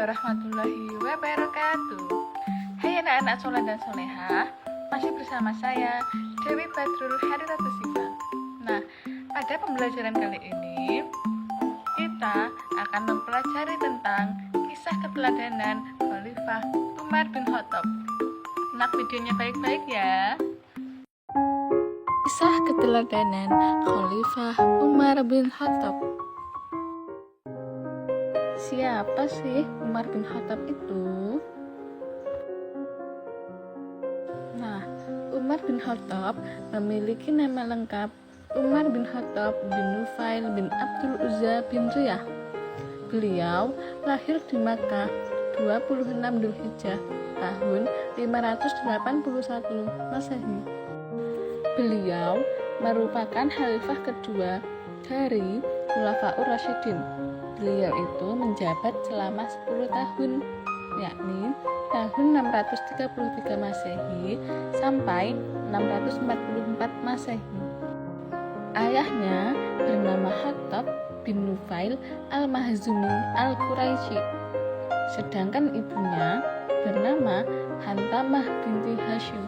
warahmatullahi wabarakatuh. Hai anak-anak soleh dan solehah, masih bersama saya Dewi Badrul Hadiratus Sifa. Nah, pada pembelajaran kali ini kita akan mempelajari tentang kisah keteladanan Khalifah Umar bin Khattab. Simak videonya baik-baik ya. Kisah keteladanan Khalifah Umar bin Khattab. Siapa sih Umar bin Khattab itu? Nah, Umar bin Khattab memiliki nama lengkap Umar bin Khattab bin Nufail bin Abdul Uzza bin Riyah. Beliau lahir di Makkah 26 Dzulhijjah tahun 581 Masehi. Beliau merupakan khalifah kedua dari Khulafaur Rasyidin. Beliau itu menjabat selama 10 tahun, yakni tahun 633 Masehi sampai 644 Masehi. Ayahnya bernama Khattab bin Nufail al-Mahzumi al-Quraisy, sedangkan ibunya bernama Hantamah binti Hashim.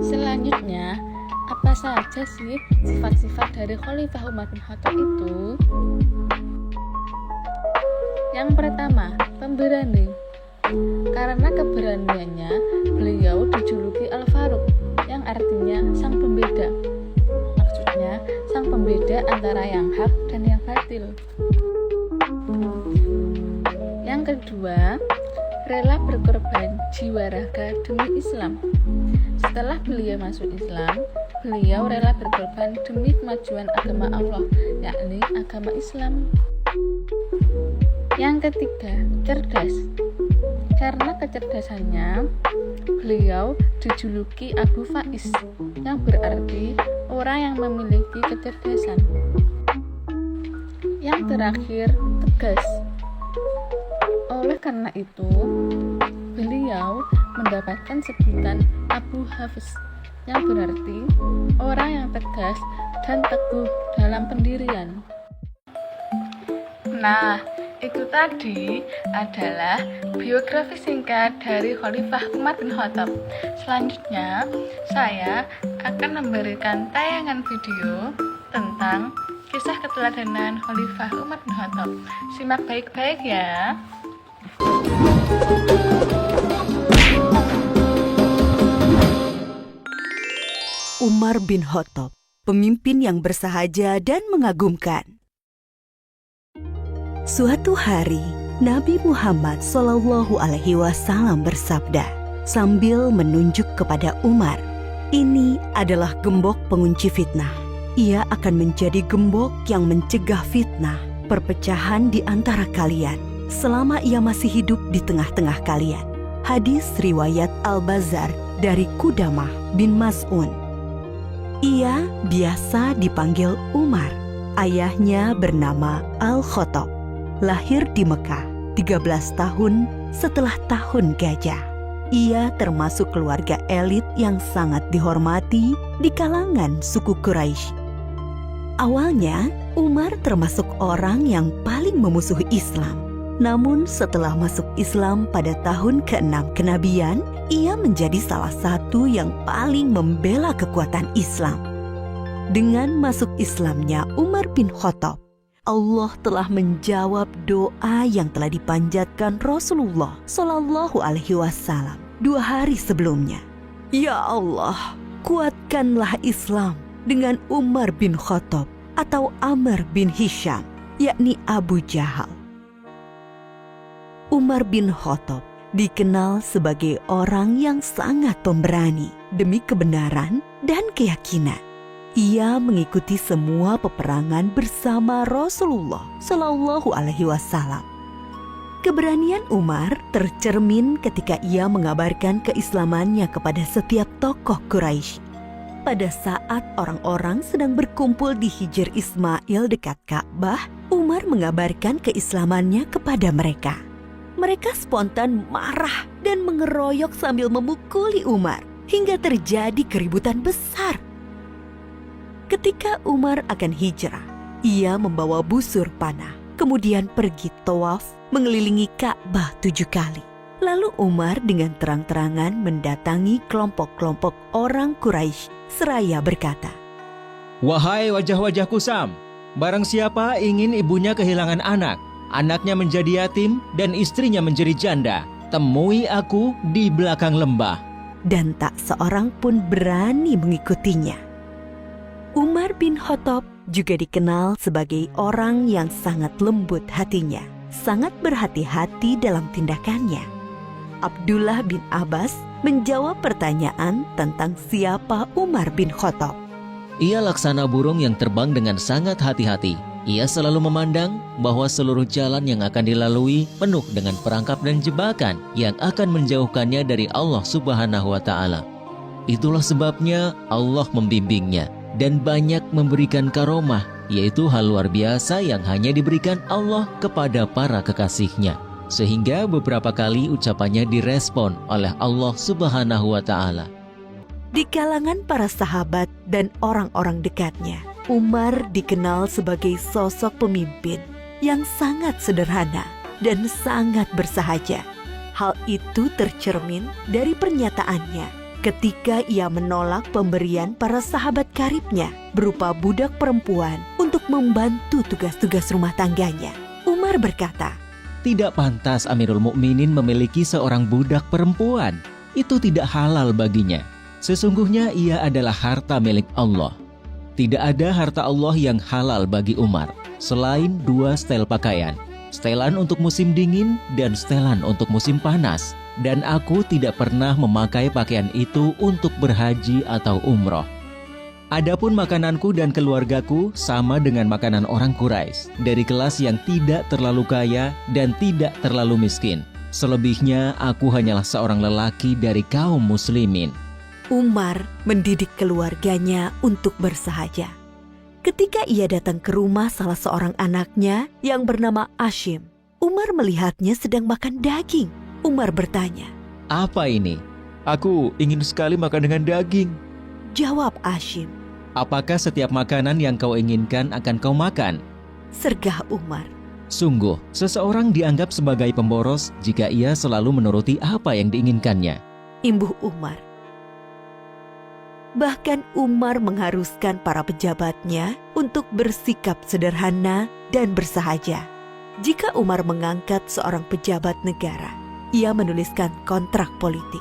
Selanjutnya, apa saja sih sifat-sifat dari Khalifah Umar bin Khattab itu? Yang pertama, pemberani. Karena keberaniannya, beliau dijuluki Al-Faruq, yang artinya sang pembeda. Maksudnya, sang pembeda antara yang hak dan yang batil. Yang kedua, rela berkorban jiwa raga demi Islam. Setelah beliau masuk Islam, beliau rela berkorban demi kemajuan agama Allah, yakni agama Islam. Yang ketiga, cerdas. Karena kecerdasannya, beliau dijuluki Abu Faiz, yang berarti orang yang memiliki kecerdasan. Yang terakhir, tegas. Oleh karena itu, beliau mendapatkan sebutan Abu Hafiz, yang berarti orang yang tegas dan teguh dalam pendirian. Nah, itu tadi adalah biografi singkat dari Khalifah Umar bin Khattab. Selanjutnya, saya akan memberikan tayangan video tentang kisah keteladanan Khalifah Umar bin Khattab. Simak baik-baik ya. Umar bin Khattab, pemimpin yang bersahaja dan mengagumkan. Suatu hari, Nabi Muhammad SAW bersabda sambil menunjuk kepada Umar, "Ini adalah gembok pengunci fitnah. Ia akan menjadi gembok yang mencegah fitnah, perpecahan di antara kalian selama ia masih hidup di tengah-tengah kalian." Hadis riwayat Al-Bazzar dari Qudamah bin Mas'un. Ia biasa dipanggil Umar. Ayahnya bernama Al-Khattab. Lahir di Mekah 13 tahun setelah tahun gajah. Ia termasuk keluarga elit yang sangat dihormati di kalangan suku Quraisy. Awalnya, Umar termasuk orang yang paling memusuhi Islam. Namun setelah masuk Islam pada tahun ke-6 kenabian, ia menjadi salah satu yang paling membela kekuatan Islam. Dengan masuk Islamnya Umar bin Khattab, Allah telah menjawab doa yang telah dipanjatkan Rasulullah SAW 2 hari sebelumnya. Ya Allah, kuatkanlah Islam dengan Umar bin Khattab atau Amr bin Hisham, yakni Abu Jahal. Umar bin Khattab dikenal sebagai orang yang sangat pemberani demi kebenaran dan keyakinan. Ia mengikuti semua peperangan bersama Rasulullah SAW. Keberanian Umar tercermin ketika ia mengabarkan keislamannya kepada setiap tokoh Quraisy. Pada saat orang-orang sedang berkumpul di Hijr Ismail dekat Ka'bah, Umar mengabarkan keislamannya kepada mereka. Mereka spontan marah dan mengeroyok sambil memukuli Umar hingga terjadi keributan besar. Ketika Umar akan hijrah, ia membawa busur panah kemudian pergi tawaf mengelilingi Ka'bah 7 kali. Lalu Umar dengan terang-terangan mendatangi kelompok-kelompok orang Quraisy seraya berkata, "Wahai wajah-wajah kusam, barang siapa ingin ibunya kehilangan anak, anaknya menjadi yatim, dan istrinya menjadi janda, temui aku di belakang lembah." Dan tak seorang pun berani mengikutinya. Umar bin Khattab juga dikenal sebagai orang yang sangat lembut hatinya, sangat berhati-hati dalam tindakannya. Abdullah bin Abbas menjawab pertanyaan tentang siapa Umar bin Khattab. Ia laksana burung yang terbang dengan sangat hati-hati. Ia selalu memandang bahwa seluruh jalan yang akan dilalui penuh dengan perangkap dan jebakan yang akan menjauhkannya dari Allah Subhanahu wa Ta'ala. Itulah sebabnya Allah membimbingnya dan banyak memberikan karomah, yaitu hal luar biasa yang hanya diberikan Allah kepada para kekasihnya. Sehingga beberapa kali ucapannya direspon oleh Allah Subhanahu wa Ta'ala. Di kalangan para sahabat dan orang-orang dekatnya, Umar dikenal sebagai sosok pemimpin yang sangat sederhana dan sangat bersahaja. Hal itu tercermin dari pernyataannya ketika ia menolak pemberian para sahabat karibnya berupa budak perempuan untuk membantu tugas-tugas rumah tangganya. Umar berkata, "Tidak pantas Amirul Mukminin memiliki seorang budak perempuan. Itu tidak halal baginya. Sesungguhnya ia adalah harta milik Allah." Tidak ada harta Allah yang halal bagi Umar, selain 2 setel pakaian. Setelan untuk musim dingin dan setelan untuk musim panas. Dan aku tidak pernah memakai pakaian itu untuk berhaji atau umroh. Adapun makananku dan keluargaku sama dengan makanan orang Quraisy, dari kelas yang tidak terlalu kaya dan tidak terlalu miskin. Selebihnya aku hanyalah seorang lelaki dari kaum muslimin. Umar mendidik keluarganya untuk bersahaja. Ketika ia datang ke rumah salah seorang anaknya yang bernama Ashim, Umar melihatnya sedang makan daging. Umar bertanya, "Apa ini?" "Aku ingin sekali makan dengan daging." jawab Ashim. "Apakah setiap makanan yang kau inginkan akan kau makan?" Sergah Umar. Sungguh, seseorang dianggap sebagai pemboros jika ia selalu menuruti apa yang diinginkannya. Imbuh Umar. Bahkan Umar mengharuskan para pejabatnya untuk bersikap sederhana dan bersahaja. Jika Umar mengangkat seorang pejabat negara, ia menuliskan kontrak politik.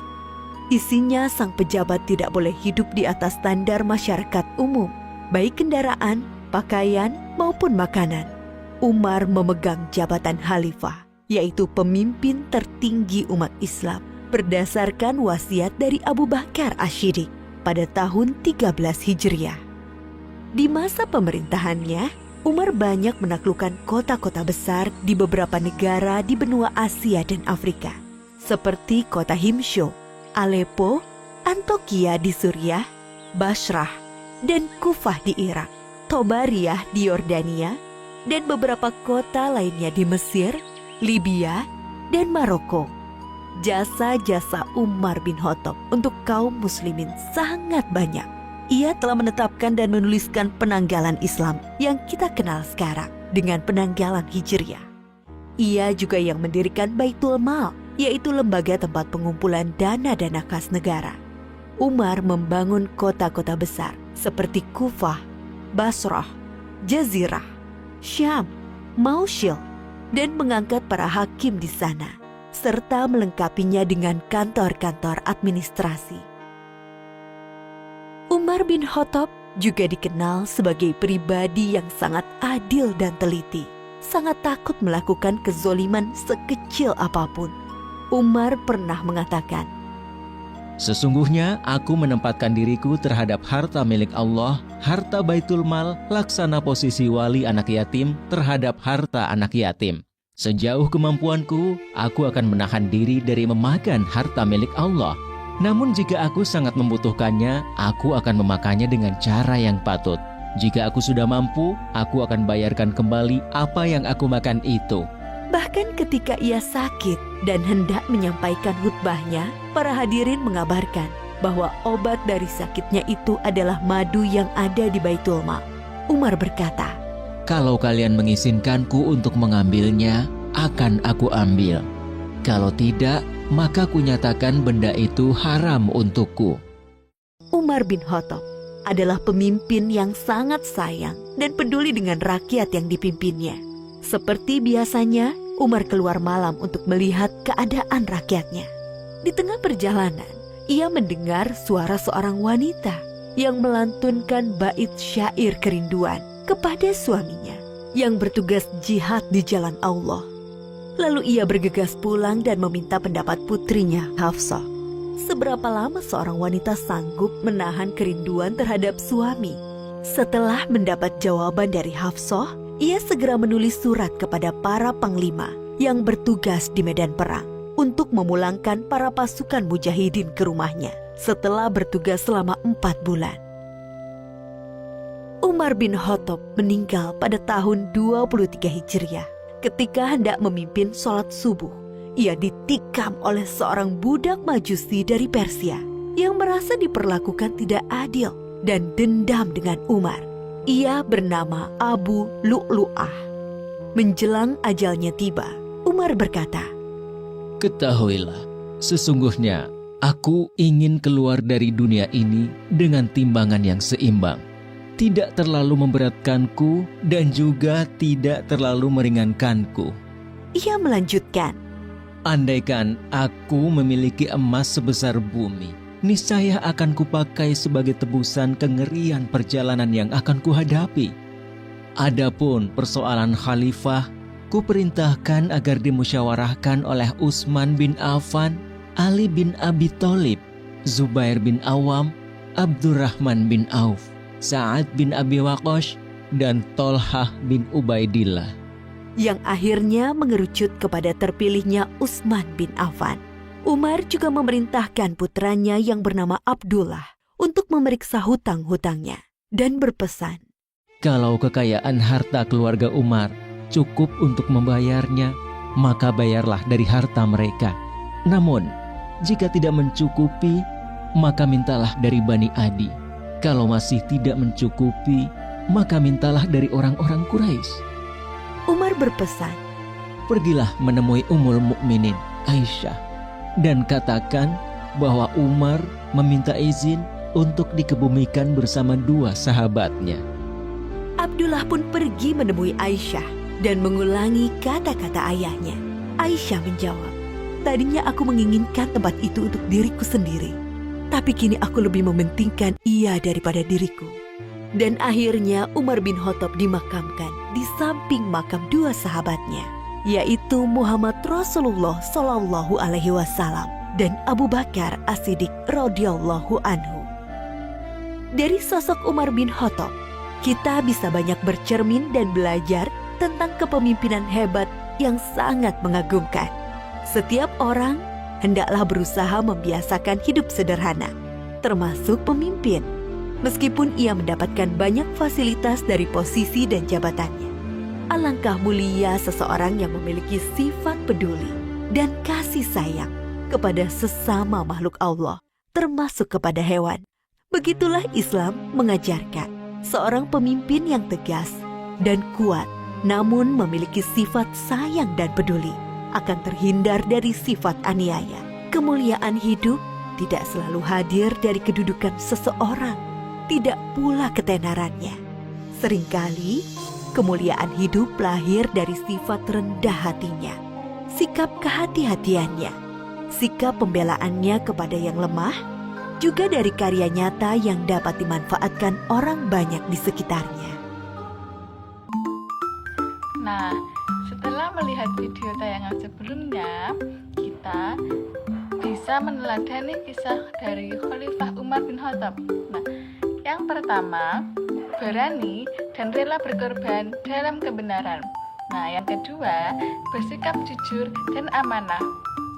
Isinya sang pejabat tidak boleh hidup di atas standar masyarakat umum, baik kendaraan, pakaian, maupun makanan. Umar memegang jabatan khalifah, yaitu pemimpin tertinggi umat Islam, berdasarkan wasiat dari Abu Bakar Asy-Syiddiq pada tahun 13 Hijriah. Di masa pemerintahannya, Umar banyak menaklukkan kota-kota besar di beberapa negara di benua Asia dan Afrika, seperti kota Himsho, Aleppo, Antokia di Suriah, Basrah, dan Kufah di Irak, Tobariyah di Yordania, dan beberapa kota lainnya di Mesir, Libya, dan Maroko. Jasa-jasa Umar bin Khattab untuk kaum muslimin sangat banyak. Ia telah menetapkan dan menuliskan penanggalan Islam yang kita kenal sekarang dengan penanggalan Hijriah. Ia juga yang mendirikan Baitul Mal, yaitu lembaga tempat pengumpulan dana-dana kas negara. Umar membangun kota-kota besar seperti Kufah, Basrah, Jazirah, Syam, Mausil, dan mengangkat para hakim di sana, serta melengkapinya dengan kantor-kantor administrasi. Umar bin Khattab juga dikenal sebagai pribadi yang sangat adil dan teliti, sangat takut melakukan kezoliman sekecil apapun. Umar pernah mengatakan, "Sesungguhnya aku menempatkan diriku terhadap harta milik Allah, harta Baitul Mal, laksana posisi wali anak yatim terhadap harta anak yatim. Sejauh kemampuanku, aku akan menahan diri dari memakan harta milik Allah. Namun jika aku sangat membutuhkannya, aku akan memakannya dengan cara yang patut. Jika aku sudah mampu, aku akan bayarkan kembali apa yang aku makan itu." Bahkan ketika ia sakit dan hendak menyampaikan khutbahnya, para hadirin mengabarkan bahwa obat dari sakitnya itu adalah madu yang ada di Baitul Mal. Umar berkata, Kalau kalian mengizinkanku untuk mengambilnya, akan aku ambil. Kalau tidak, maka kunyatakan benda itu haram untukku. Umar bin Khattab adalah pemimpin yang sangat sayang dan peduli dengan rakyat yang dipimpinnya. Seperti biasanya, Umar keluar malam untuk melihat keadaan rakyatnya. Di tengah perjalanan, ia mendengar suara seorang wanita yang melantunkan bait syair kerinduan kepada suaminya yang bertugas jihad di jalan Allah. Lalu ia bergegas pulang dan meminta pendapat putrinya, Hafsah. Seberapa lama seorang wanita sanggup menahan kerinduan terhadap suami? Setelah mendapat jawaban dari Hafsah, ia segera menulis surat kepada para panglima yang bertugas di medan perang untuk memulangkan para pasukan mujahidin ke rumahnya setelah bertugas selama 4 bulan. Umar bin Khattab meninggal pada tahun 23 Hijriah. Ketika hendak memimpin sholat subuh, ia ditikam oleh seorang budak majusi dari Persia yang merasa diperlakukan tidak adil dan dendam dengan Umar. Ia bernama Abu Lu'lu'ah. Menjelang ajalnya tiba, Umar berkata, Ketahuilah, sesungguhnya aku ingin keluar dari dunia ini dengan timbangan yang seimbang. Tidak terlalu memberatkanku dan juga tidak terlalu meringankanku. Ia melanjutkan, Andaikan aku memiliki emas sebesar bumi, niscaya akan kupakai sebagai tebusan kengerian perjalanan yang akan kuhadapi. Adapun persoalan khalifah, kuperintahkan agar dimusyawarahkan oleh Utsman bin Affan, Ali bin Abi Thalib, Zubair bin Awam, Abdurrahman bin Auf, Sa'ad bin Abi Waqqas, dan Tolhah bin Ubaidillah. yang akhirnya mengerucut kepada terpilihnya Utsman bin Affan. Umar juga memerintahkan putranya yang bernama Abdullah untuk memeriksa hutang-hutangnya dan berpesan, Kalau kekayaan harta keluarga Umar cukup untuk membayarnya, maka bayarlah dari harta mereka. Namun, jika tidak mencukupi, maka mintalah dari Bani Adi. Kalau masih tidak mencukupi, maka mintalah dari orang-orang Quraisy. Umar berpesan, Pergilah menemui Ummul Mukminin Aisyah dan katakan bahwa Umar meminta izin untuk dikebumikan bersama 2 sahabatnya. Abdullah pun pergi menemui Aisyah dan mengulangi kata-kata ayahnya. Aisyah menjawab, tadinya aku menginginkan tempat itu untuk diriku sendiri, tapi kini aku lebih mementingkan ia daripada diriku. Dan akhirnya Umar bin Khattab dimakamkan di samping makam 2 sahabatnya, yaitu Muhammad Rasulullah Shallallahu Alaihi Wasallam dan Abu Bakar As-Siddiq radhiyallahu anhu. Dari sosok Umar bin Khattab, kita bisa banyak bercermin dan belajar tentang kepemimpinan hebat yang sangat mengagumkan. Setiap orang hendaklah berusaha membiasakan hidup sederhana, termasuk pemimpin. Meskipun ia mendapatkan banyak fasilitas dari posisi dan jabatannya, alangkah mulia seseorang yang memiliki sifat peduli dan kasih sayang kepada sesama makhluk Allah, termasuk kepada hewan. Begitulah Islam mengajarkan seorang pemimpin yang tegas dan kuat, namun memiliki sifat sayang dan peduli, akan terhindar dari sifat aniaya. Kemuliaan hidup tidak selalu hadir dari kedudukan seseorang, tidak pula ketenarannya. Seringkali kemuliaan hidup lahir dari sifat rendah hatinya, sikap kehati-hatiannya, sikap pembelaannya kepada yang lemah, juga dari karya nyata yang dapat dimanfaatkan orang banyak di sekitarnya. Nah, setelah melihat video tayangan sebelumnya, kita bisa meneladani kisah dari Khalifah Umar bin Khattab. Nah, yang pertama, berani dan rela berkorban dalam kebenaran. Nah, yang kedua, bersikap jujur dan amanah.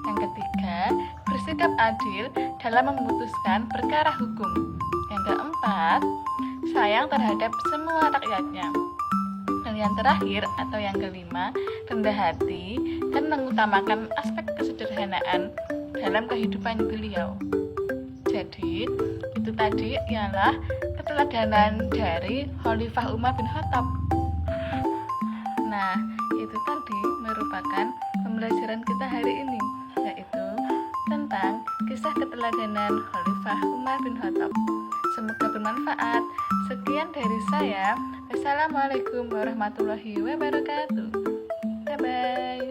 Yang ketiga, bersikap adil dalam memutuskan perkara hukum. Yang keempat, sayang terhadap semua rakyatnya. Dan yang terakhir atau yang kelima, rendah hati dan mengutamakan aspek kesederhanaan dalam kehidupan beliau. Jadi, itu tadi ialah keteladanan dari Khalifah Umar bin Khattab. Nah, itu tadi merupakan pembelajaran kita hari ini, yaitu tentang kisah keteladanan Khalifah Umar bin Khattab. Semoga bermanfaat. Sekian dari saya. Wassalamualaikum warahmatullahi wabarakatuh. Bye-bye.